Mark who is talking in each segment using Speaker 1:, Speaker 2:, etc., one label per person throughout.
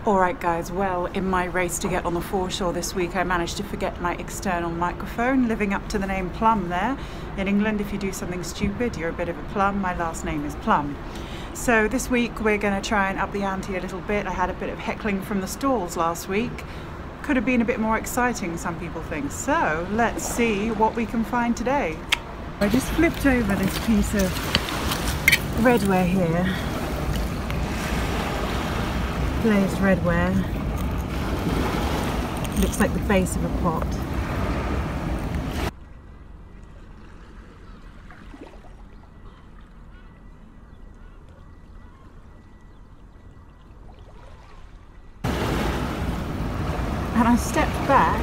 Speaker 1: Alright guys, well, in my race to get on the foreshore this week I managed to forget my external microphone, living up to the name Plum there. In England, if you do something stupid, you're a bit of a plum. My last name is Plum. So this week we're going to try and up the ante a little bit. I had a bit of heckling from the stalls last week. Could have been a bit more exciting, some people think. So let's see what we can find today. I just flipped over this piece of redware here. Glazed redware. Looks like the base of a pot. And I stepped back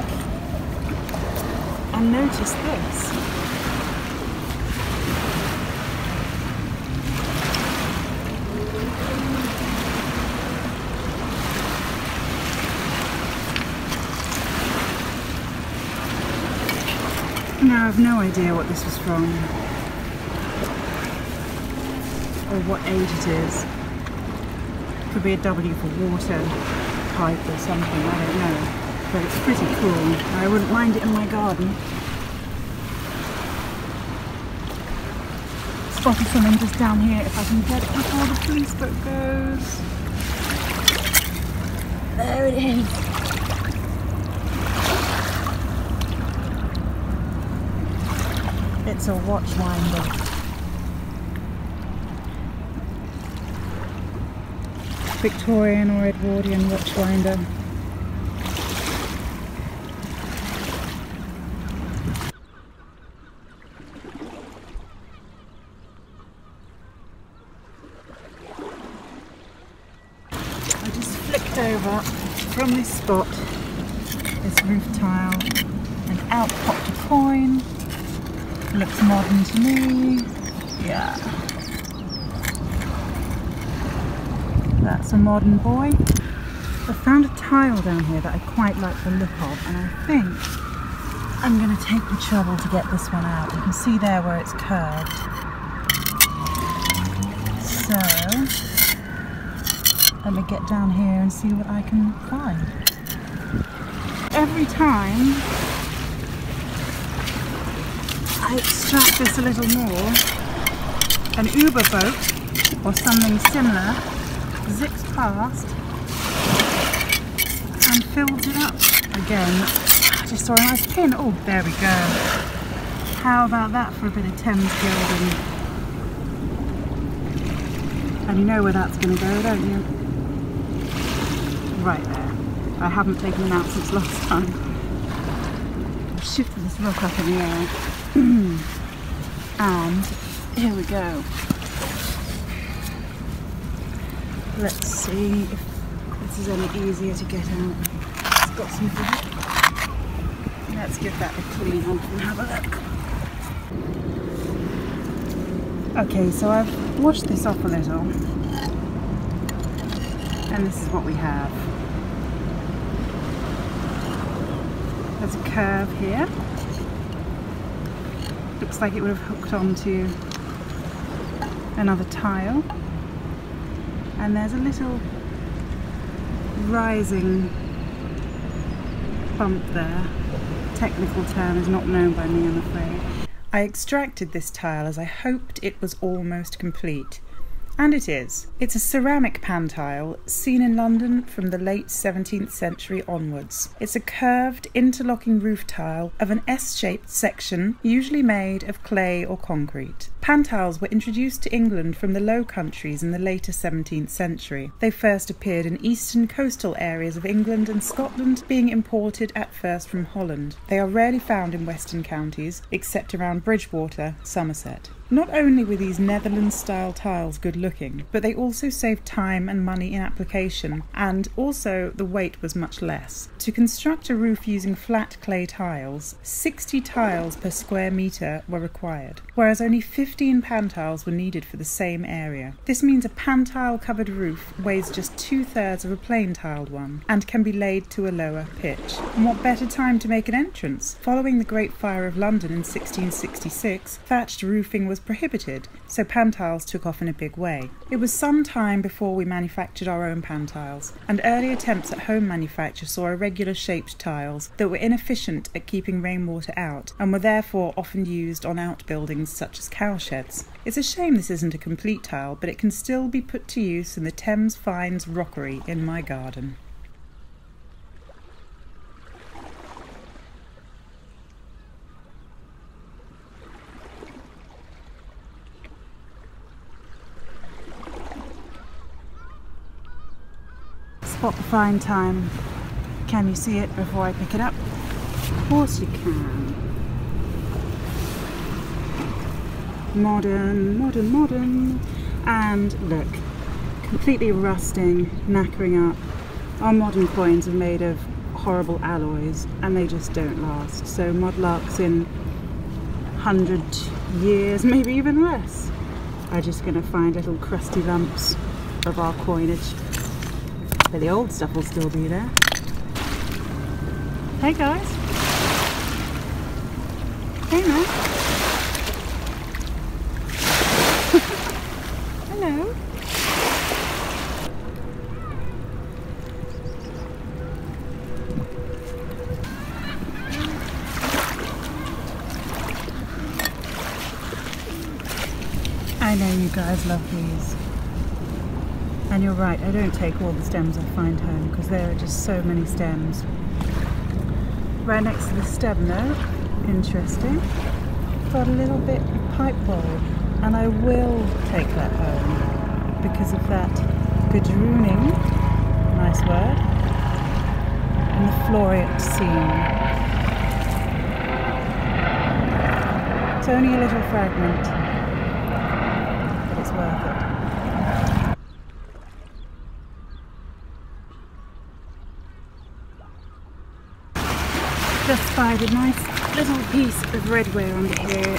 Speaker 1: and noticed this. Now I have no idea what this was from or what age it is. Could be a W for water pipe or something, I don't know. But it's pretty cool. I wouldn't mind it in my garden. Spotted something just down here if I can get it before the police boat goes. There it is. It's a watch winder. Victorian or Edwardian watch winder. I just flicked over from this spot, this roof tile, and out popped a coin. Looks modern to me. Yeah. That's a modern boy. I found a tile down here that I quite like the look of, and I think I'm going to take the trouble to get this one out. You can see there where it's curved. So, let me get down here and see what I can find. Every time I extract this a little more, an Uber boat or something similar zips past and fills it up. Again, I just saw a nice pin. Oh, there we go. How about that for a bit of Thames gilding? And you know where that's going to go, don't you? Right there. I haven't taken them out since last time. I've shifted this rock up in the air. And here we go. Let's see if this is any easier to get out. It's got some grip. Let's give that a clean off and have a look. Okay, so I've washed this off a little. And this is what we have. There's a curve here. Looks like it would have hooked onto another tile. And there's a little rising bump there. Technical term is not known by me, I'm afraid. I extracted this tile as I hoped it was almost complete. And it is. It's a ceramic pantile seen in London from the late 17th century onwards. It's a curved, interlocking roof tile of an S-shaped section, usually made of clay or concrete. Pantiles were introduced to England from the Low Countries in the later 17th century. They first appeared in eastern coastal areas of England and Scotland, being imported at first from Holland. They are rarely found in western counties, except around Bridgewater, Somerset. Not only were these Netherlands-style tiles good looking, but they also saved time and money in application, and also the weight was much less. To construct a roof using flat clay tiles, 60 tiles per square metre were required, whereas only 15 pantiles were needed for the same area. This means a pantile-covered roof weighs just 2/3 of a plain tiled one, and can be laid to a lower pitch. And what better time to make an entrance? Following the Great Fire of London in 1666, thatched roofing was prohibited, so pantiles took off in a big way. It was some time before we manufactured our own pantiles, and early attempts at home manufacture saw irregular shaped tiles that were inefficient at keeping rainwater out, and were therefore often used on outbuildings such as cowsheds. It's a shame this isn't a complete tile, but it can still be put to use in the Thames Finds rockery in my garden. Spot the find time. Can you see it before I pick it up? Of course you can. Modern, modern, modern. And look, completely rusting, knackering up. Our modern coins are made of horrible alloys and they just don't last. So mudlarks in 100 years, maybe even less, are just going to find little crusty lumps of our coinage. But the old stuff will still be there. Hey guys. Hey man. Hello. I know you guys love these. And you're right, I don't take all the stems I find home because there are just so many stems. Right next to the stem though, interesting, got a little bit of pipe bulb, and I will take that home because of that gadrooning, nice word, and the Foliate seam. It's only a little fragment, but it's worth it. Just spied a nice little piece of redware under here.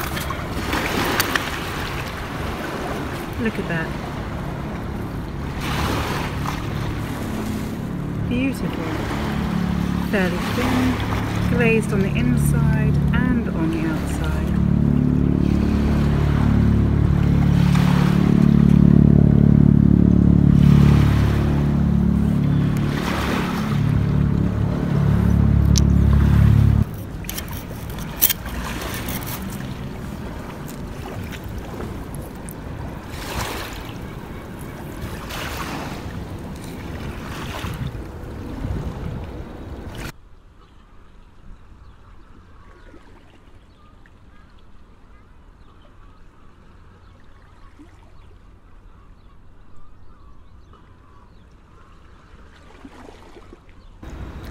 Speaker 1: Look at that. Beautiful. Fairly thin, glazed on the inside and on the outside.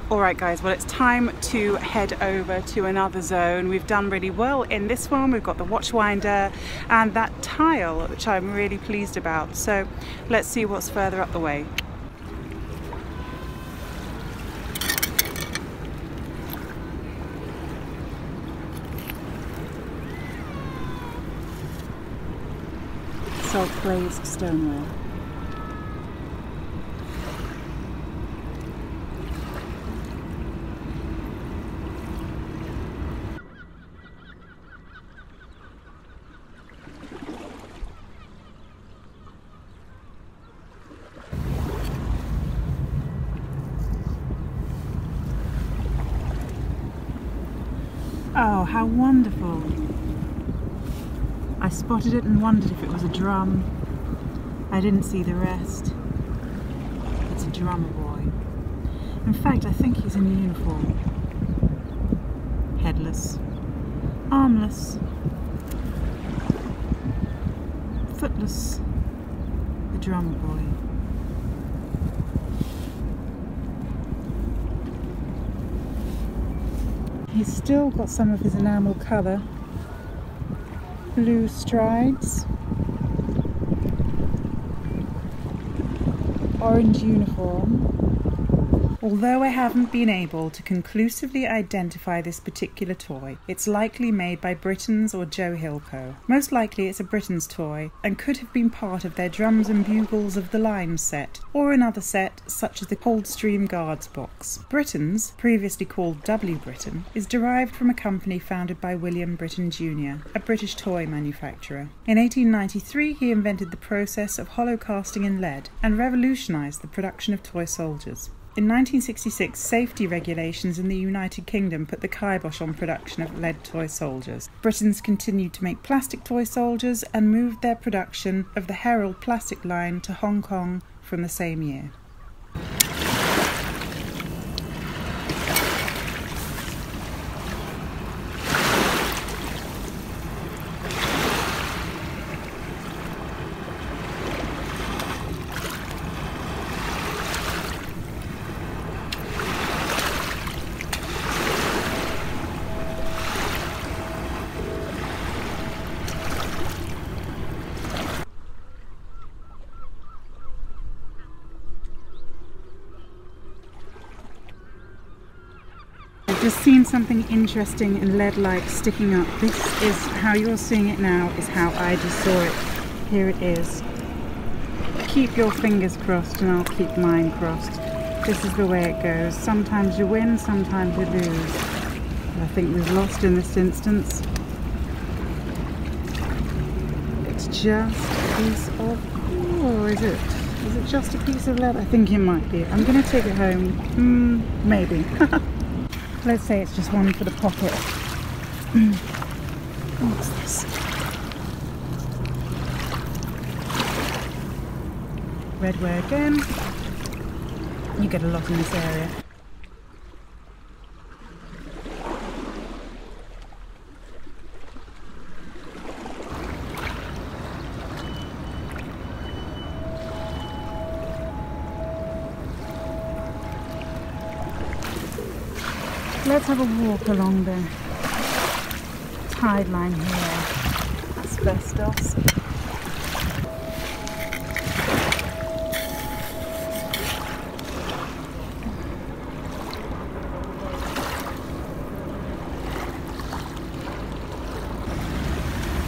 Speaker 1: Alright guys, well it's time to head over to another zone. We've done really well in this one. We've got the watchwinder and that tile, which I'm really pleased about. So let's see what's further up the way. Salt glazed stoneware. Oh, how wonderful. I spotted it and wondered if it was a drum. I didn't see the rest. It's a drummer boy. In fact, I think he's in uniform. Headless, armless, footless, the drummer boy. He's still got some of his enamel colour, blue strides, orange uniform. Although I haven't been able to conclusively identify this particular toy, it's likely made by Britons or Joe Hilco. Most likely it's a Britons toy and could have been part of their Drums and Bugles of the Line set, or another set such as the Coldstream Guards box. Britons, previously called W. Britton, is derived from a company founded by William Britton Jr., a British toy manufacturer. In 1893 he invented the process of hollow casting in lead and revolutionised the production of toy soldiers. In 1966, safety regulations in the United Kingdom put the kibosh on production of lead toy soldiers. Britons continued to make plastic toy soldiers and moved their production of the Herald plastic line to Hong Kong from the same year. Just seen something interesting and lead-like sticking up. This is how you're seeing it now, is how I just saw it. Here it is. Keep your fingers crossed and I'll keep mine crossed. This is the way it goes. Sometimes you win, sometimes you lose. I think we've lost in this instance. It's just a piece of... oh, is it? Is it just a piece of lead? I think it might be. I'm going to take it home. Maybe. Let's say it's just one for the pocket. What's this? Redware again. You get a lot in this area. Let's have a walk along the tide line here. Asbestos.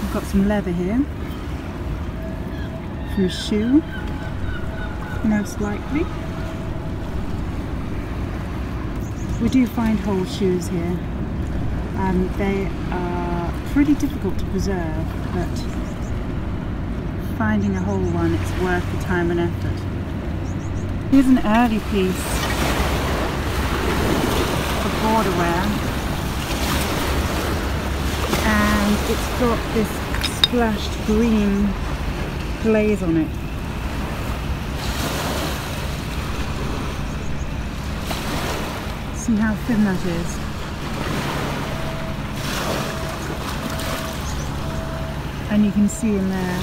Speaker 1: I've got some leather here from a shoe, most likely. We do find whole shoes here. They are pretty difficult to preserve, but finding a whole one, it's worth the time and effort. Here's an early piece of borderware, and it's got this splashed green glaze on it. See how thin that is. And you can see in there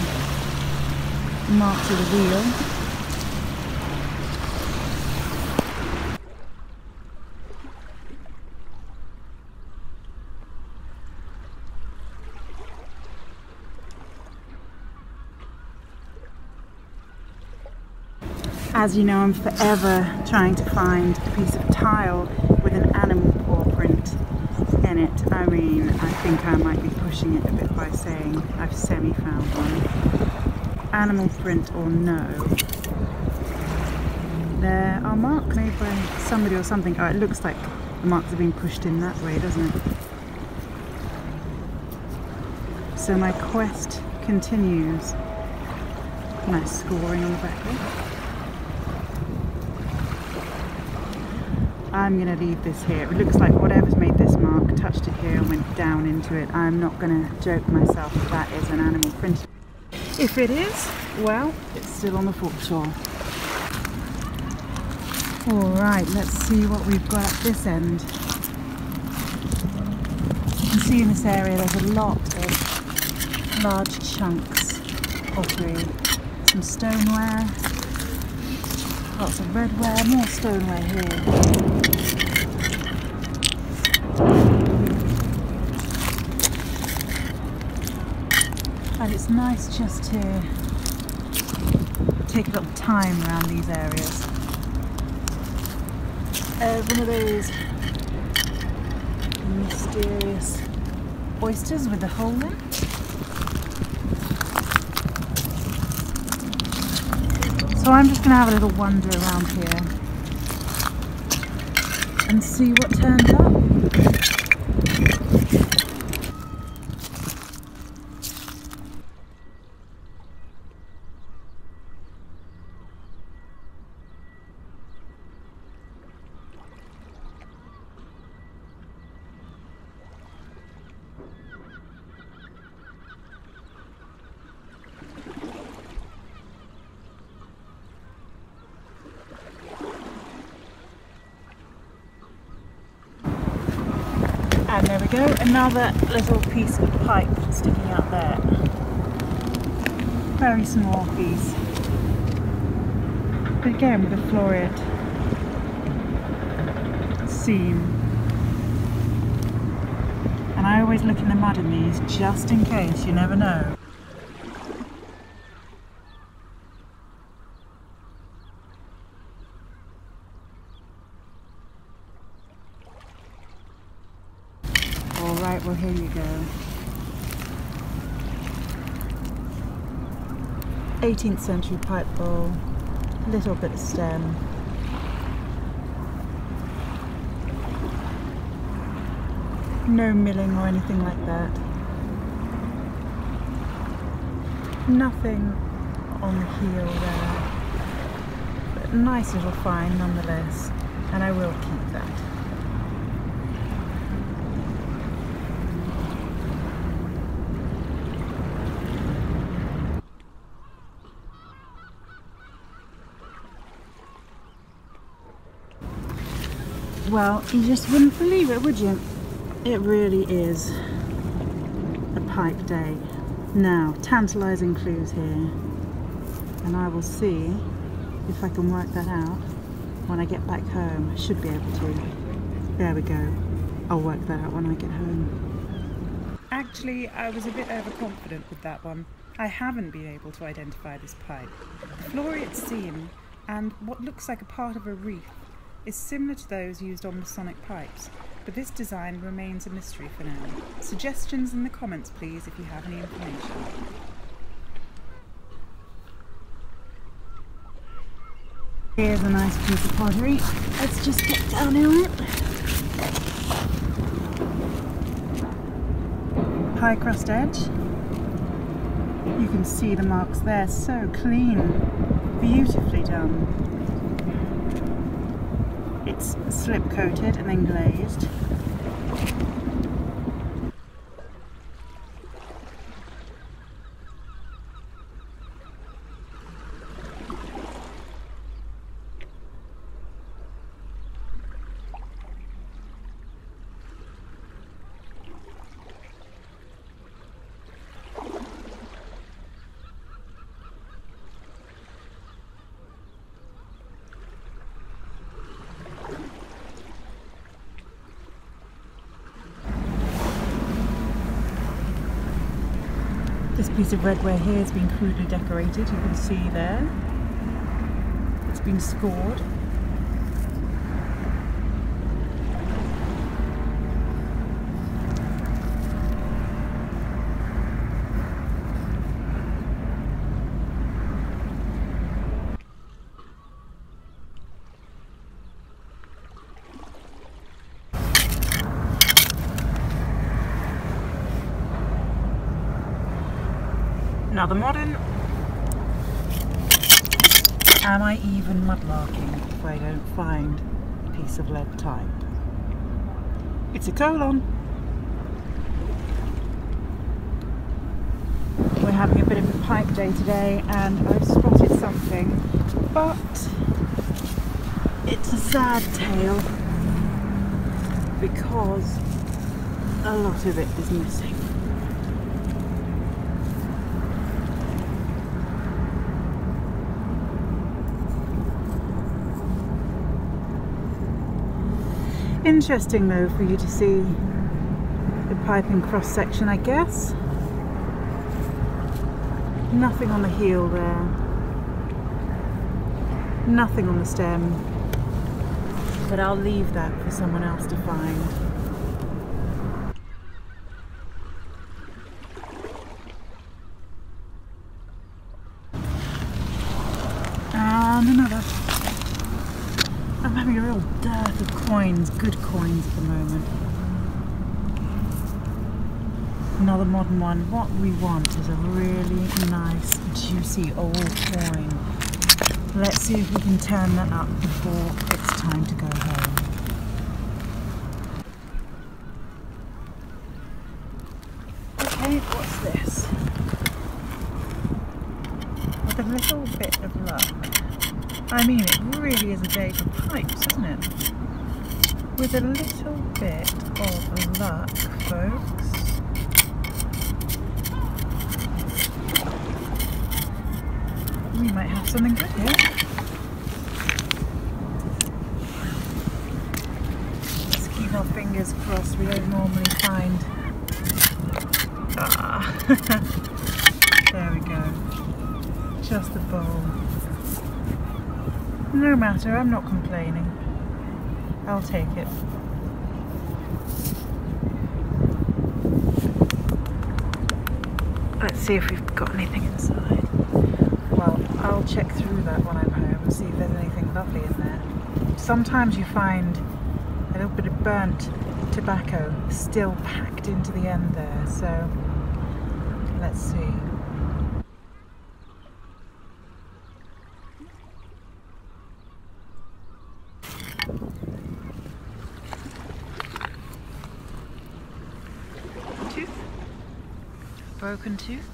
Speaker 1: marks of the wheel. As you know, I'm forever trying to find a piece of tile with an animal paw print in it. I mean, I think I might be pushing it a bit by saying I've semi-found one. Animal print or no. There are marks made by somebody or something. Oh, it looks like the marks have been pushed in that way, doesn't it? So my quest continues. Nice scoring on the back there. I'm going to leave this here. It looks like whatever's made this mark touched it here and went down into it. I'm not going to joke myself if that is an animal print. If it is, well, it's still on the foreshore. Alright, let's see what we've got at this end. You can see in this area there's a lot of large chunks of pottery. Some stoneware, lots of redware, more stoneware here. It's nice just to take a little time around these areas. One of those mysterious oysters with a hole in it. So I'm just going to have a little wander around here and see what turns up. And there we go, another little piece of pipe sticking out there. Very small piece. But again with a Foliate seam. And I always look in the mud in these just in case, you never know. Alright, well here you go. 18th century pipe bowl, little bit of stem. No milling or anything like that. Nothing on the heel there. But a nice little find nonetheless, and I will keep that. Well, you just wouldn't believe it, would you? It really is a pipe day. Now, tantalising clues here, and I will see if I can work that out when I get back home. I should be able to. There we go. I'll work that out when I get home. Actually, I was a bit overconfident with that one. I haven't been able to identify this pipe. The Foliate seam and what looks like a part of a reef is similar to those used on Masonic pipes, but this design remains a mystery for now. Suggestions in the comments please if you have any information. Here's a nice piece of pottery. Let's just get down to it. Pie crust edge. You can see the marks there, so clean, beautifully done. It's slip coated and then glazed. This piece of redware here has been crudely decorated, you can see there. It's been scored. Now the modern, am I even mudlarking if I don't find a piece of lead type? It's a colon. We're having a bit of a pipe day today and I've spotted something, but it's a sad tale because a lot of it is missing. Interesting though for you to see the pipe in cross section, I guess. Nothing on the heel there. Nothing on the stem. But I'll leave that for someone else to find. And another. I'm having a real dearth of coins, good coins at the moment. Another modern one. What we want is a really nice, juicy old coin. Let's see if we can turn that up before it's time to go home. Okay, what's this? With a little bit of luck. I mean, it really is a day for pipes, isn't it? With a little bit of luck, folks. We might have something good here. Let's keep our fingers crossed. We don't normally find... Ah, there we go. Just the bowl. No matter, I'm not complaining. I'll take it. Let's see if we've got anything inside. Well, I'll check through that when I'm home and see if there's anything lovely in there. Sometimes you find a little bit of burnt tobacco still packed into the end there, so let's see. Tooth? Broken tooth?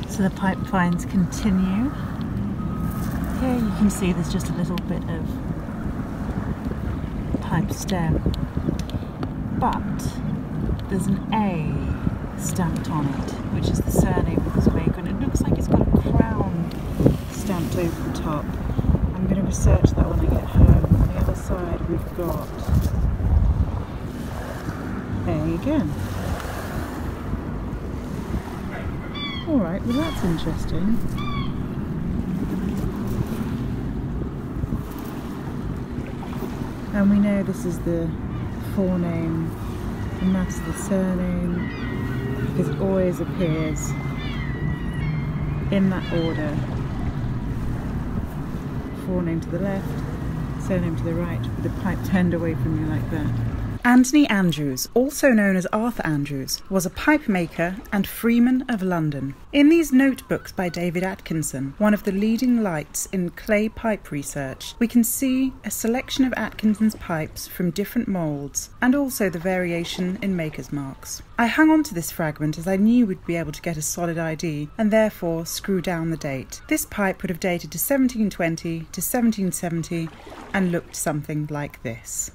Speaker 1: So the pipe finds continue. Here you can see there's just a little bit of pipe stem, but there's an A stamped on it, which is the surname of this maker, and it looks like it's got a crown stamped over the top. I'm going to research that when I get home. On the other side we've got A again. Alright, well that's interesting. And we know this is the forename and that's the surname, because it always appears in that order. Forename to the left, surname to the right, with the pipe turned away from you like that. Anthony Andrews, also known as Arthur Andrews, was a pipe maker and freeman of London. In these notebooks by David Atkinson, one of the leading lights in clay pipe research, we can see a selection of Atkinson's pipes from different moulds and also the variation in maker's marks. I hung on to this fragment as I knew we'd be able to get a solid ID and therefore screw down the date. This pipe would have dated to 1720 to 1770 and looked something like this.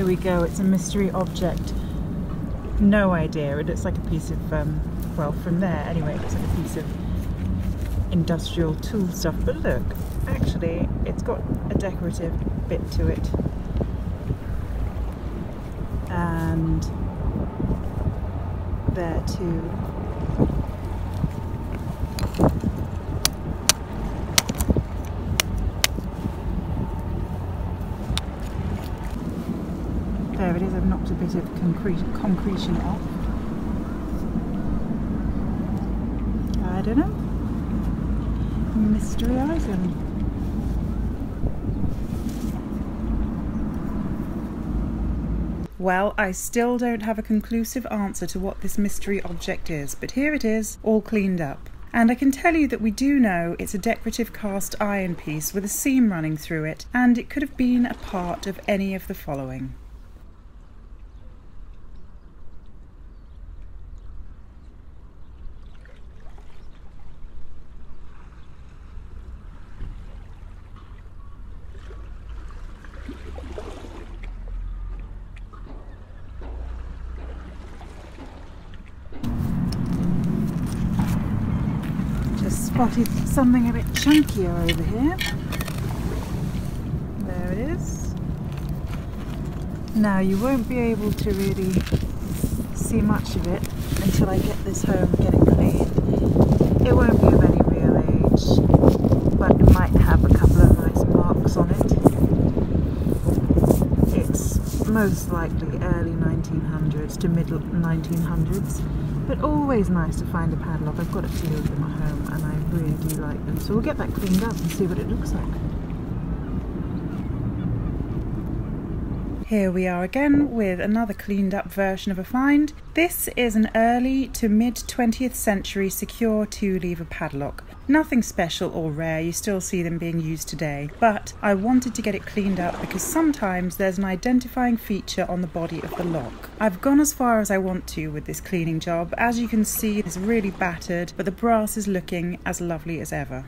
Speaker 1: Here we go, it's a mystery object. No idea, it looks like a piece of, well, from there anyway, it looks like a piece of industrial tool stuff. But look, actually, it's got a decorative bit to it. And there too. There it is, I've knocked a bit of concretion off. I don't know. Mystery item. Well, I still don't have a conclusive answer to what this mystery object is, but here it is, all cleaned up. And I can tell you that we do know it's a decorative cast iron piece with a seam running through it, and it could have been a part of any of the following. Spotted something a bit chunkier over here. There it is. Now you won't be able to really see much of it until I get this home and get it cleaned. It won't be of any real age, but it might have a couple of nice marks on it. It's most likely early 1900s to middle 1900s. But always nice to find a padlock. I've got a few of them at home and I really do like them. So we'll get that cleaned up and see what it looks like. Here we are again with another cleaned up version of a find. This is an early to mid 20th century secure 2-lever padlock. Nothing special or rare, you still see them being used today, but I wanted to get it cleaned up because sometimes there's an identifying feature on the body of the lock. I've gone as far as I want to with this cleaning job. As you can see, it's really battered, but the brass is looking as lovely as ever.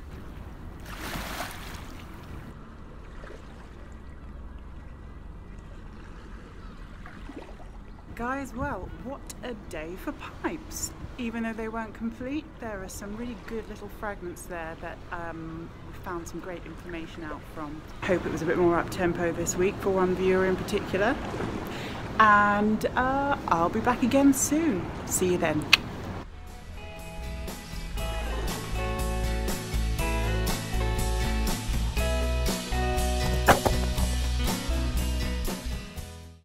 Speaker 1: Guys, well, what a day for pipes. Even though they weren't complete, there are some really good little fragments there that we found some great information out from. Hope it was a bit more up-tempo this week for one viewer in particular. And I'll be back again soon. See you then.